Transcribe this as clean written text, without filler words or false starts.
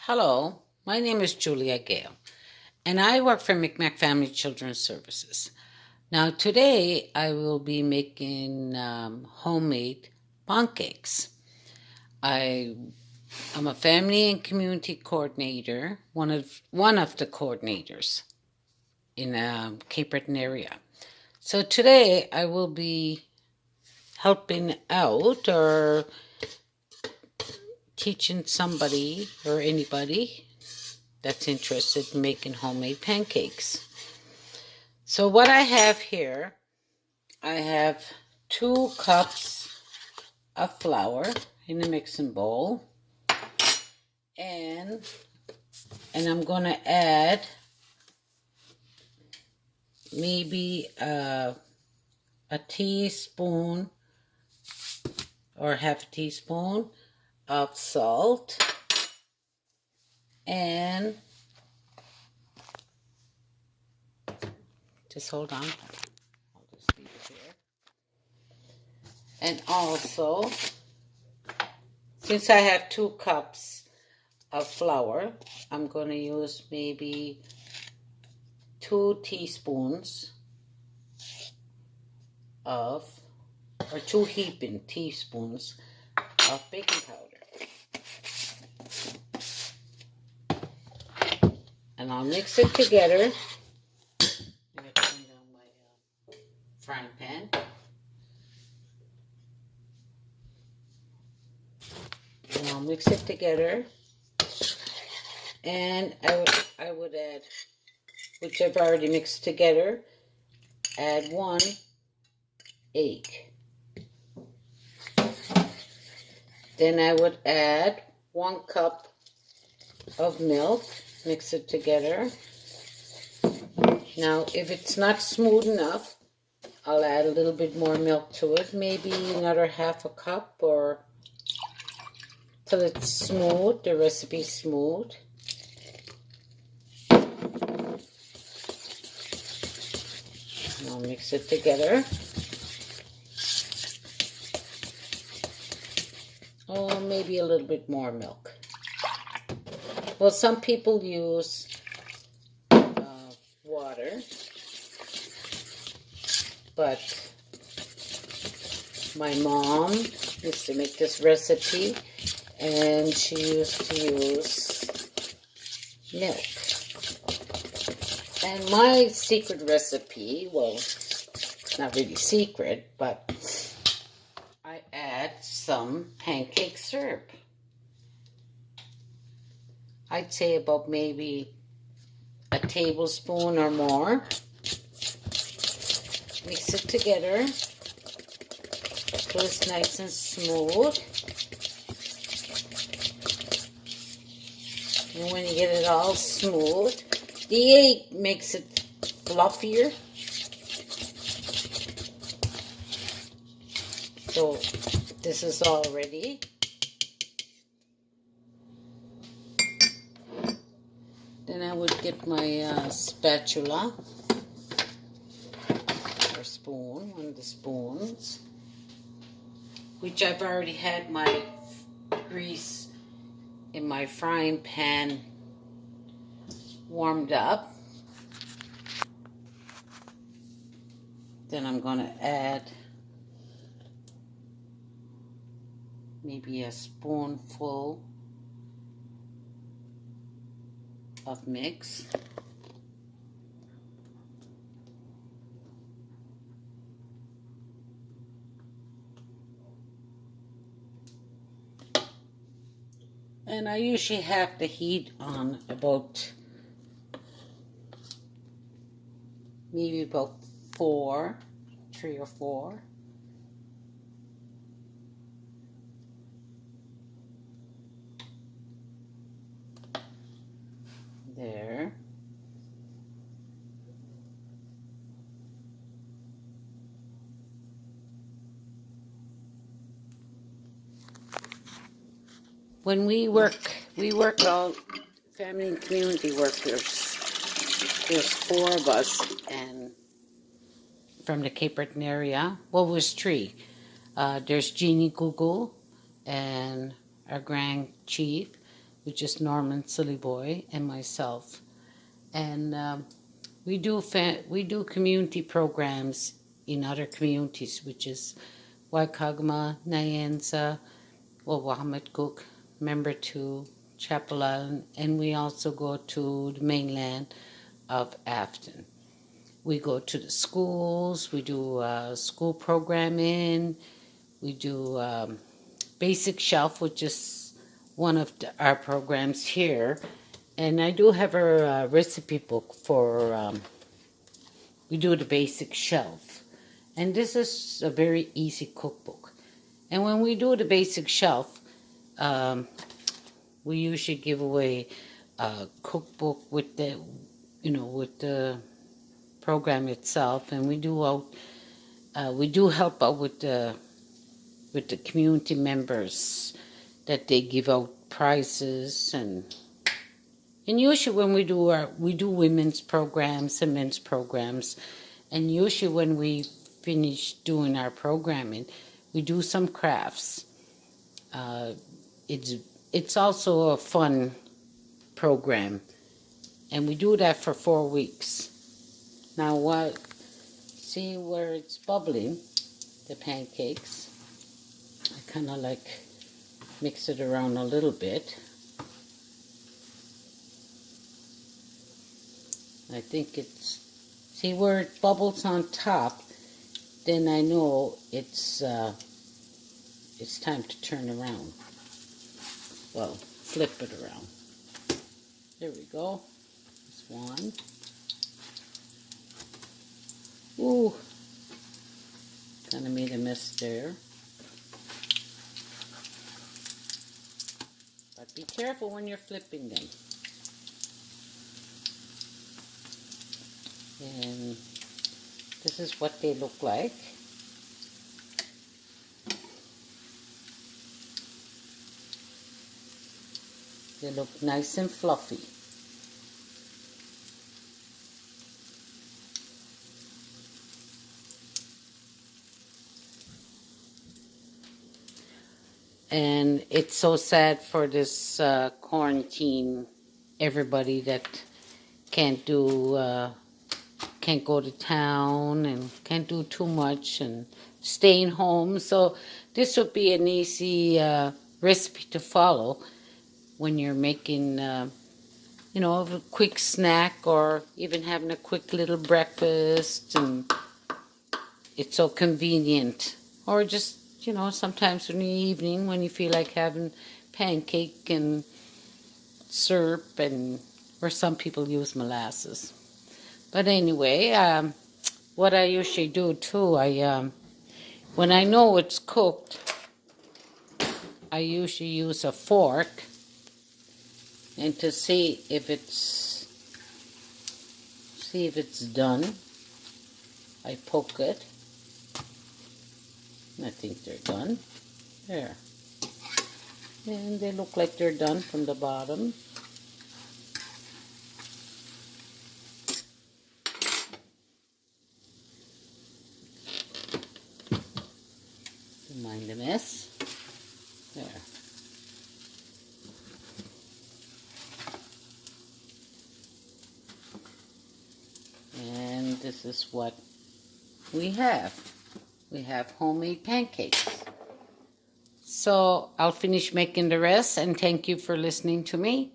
Hello, my name is Julia Gale, and I work for Micmac Family Children's Services. Now, today I will be making homemade pancakes. I'm a family and community coordinator, one of the coordinators in Cape Breton area. So today I will be helping out or teaching somebody or anybody that's interested in making homemade pancakes. So what I have here, I have 2 cups of flour in a mixing bowl, and I'm going to add maybe a teaspoon or half a teaspoon of salt, and just hold on, I'll just leave it here. And also, since I have 2 cups of flour, I'm going to use maybe 2 teaspoons or 2 heaping teaspoons of baking powder. And I'll mix it together. I'm going to turn down my frying pan. And I'll mix it together. And I would add, which I've already mixed together, add 1 egg. Then I would add 1 cup of milk, mix it together. Now, if it's not smooth enough, I'll add a little bit more milk to it, maybe another half a cup, or till it's smooth, the recipe's smooth. And I'll mix it together. Oh, maybe a little bit more milk. Well, some people use water, but my mom used to make this recipe, and she used to use milk. And my secret recipe, well, it's not really secret, but I add some pancake syrup. I'd say about maybe a tablespoon or more. Mix it together till it's nice and smooth. And when you get it all smooth, the egg makes it fluffier. So this is all ready. Then I would get my spatula or spoon, one of the spoons, which I've already had my grease in my frying pan warmed up. Then I'm going to add maybe a spoonful of mix. And I usually have the heat on about maybe about 3 or 4. There. When we work all family and community workers. There's 4 of us, and from the Cape Breton area. Well, it was 3. There's Jeannie Google and our Grand Chief. which is Norman Silly Boy and myself. And we do community programs in other communities, which is Waikagama, Nyanza, Wawahamat Cook, Member 2, Chapel Island, and we also go to the mainland of Afton. We go to the schools, we do school programming, we do Basic Shelf, which is one of our programs here. And I do have a recipe book for, we do the Basic Shelf. And this is a very easy cookbook. And when we do the Basic Shelf, we usually give away a cookbook with the, with the program itself, and we do help out with the community members, that they give out prizes, and usually when we do women's programs and men's programs, and usually when we finish doing our programming, we do some crafts. It's also a fun program, and we do that for 4 weeks. Now, see where it's bubbling, the pancakes. I kind of mix it around a little bit. I think see where it bubbles on top, then I know it's time to turn around. Well, flip it around. There we go. That's one. Ooh, kind of made a mess there. But be careful when you're flipping them. And this is what they look like. They look nice and fluffy. And it's so sad for this quarantine, everybody that can't go to town and can't do too much and staying home. So this would be an easy recipe to follow when you're making, a quick snack, or even having a quick little breakfast, and it's so convenient. Or just, sometimes in the evening when you feel like having pancake and syrup, or some people use molasses. But anyway, what I usually do too, when I know it's cooked, I usually use a fork, and to see if it's done, I poke it. I think they're done. There. And they look like they're done from the bottom. Don't mind the mess. There. And this is what we have. We have homemade pancakes. So I'll finish making the rest, and thank you for listening to me.